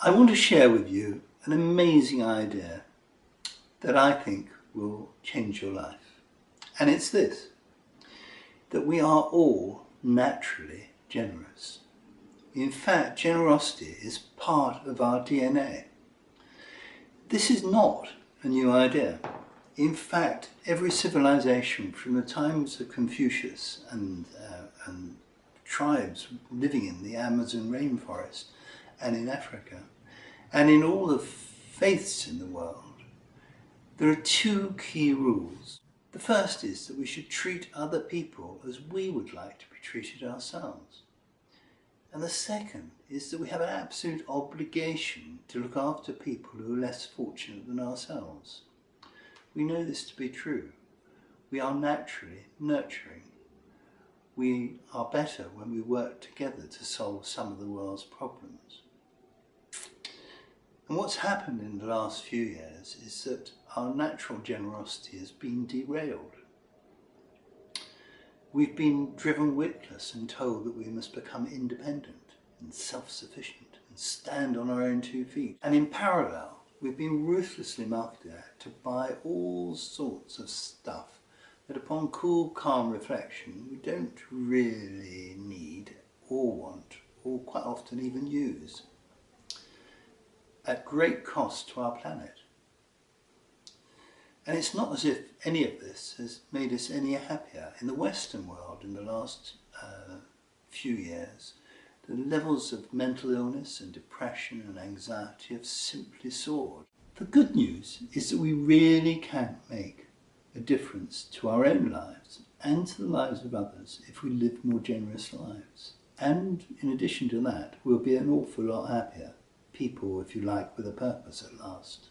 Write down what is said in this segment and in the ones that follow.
I want to share with you an amazing idea that I think will change your life. And it's this, that we are all naturally generous. In fact, generosity is part of our DNA. This is not a new idea. In fact, every civilization from the times of Confucius and tribes living in the Amazon rainforest and in Africa and in all the faiths in the world, there are two key rules. The first is that we should treat other people as we would like to be treated ourselves. And the second is that we have an absolute obligation to look after people who are less fortunate than ourselves. We know this to be true. We are naturally nurturing. We are better when we work together to solve some of the world's problems. And what's happened in the last few years is that our natural generosity has been derailed. We've been driven witless and told that we must become independent and self-sufficient and stand on our own 2 feet. And in parallel, we've been ruthlessly marketed at to buy all sorts of stuff that upon cool, calm reflection we don't really need or want or quite often even use, at great cost to our planet. And it's not as if any of this has made us any happier. In the Western world in the last few years, the levels of mental illness and depression and anxiety have simply soared. The good news is that we really can make a difference to our own lives and to the lives of others if we live more generous lives. And in addition to that, we'll be an awful lot happier. People, if you like, with a purpose at last.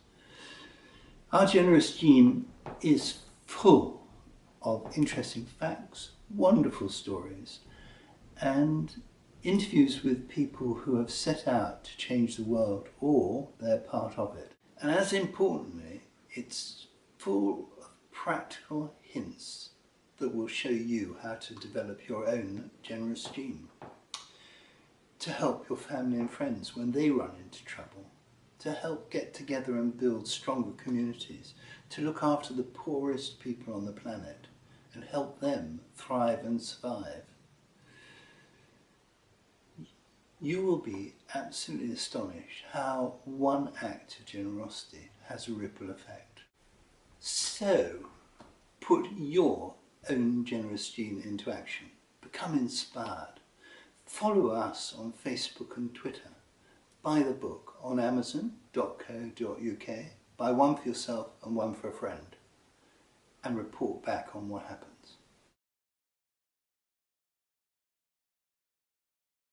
Our generous gene is full of interesting facts, wonderful stories, and interviews with people who have set out to change the world or they're part of it. And as importantly, it's full of practical hints that will show you how to develop your own generous gene, to help your family and friends when they run into trouble, to help get together and build stronger communities, to look after the poorest people on the planet and help them thrive and survive. You will be absolutely astonished how one act of generosity has a ripple effect. So, put your own generous gene into action. Become inspired. Follow us on Facebook and Twitter. Buy the book on amazon.co.uk. Buy one for yourself and one for a friend. And report back on what happens.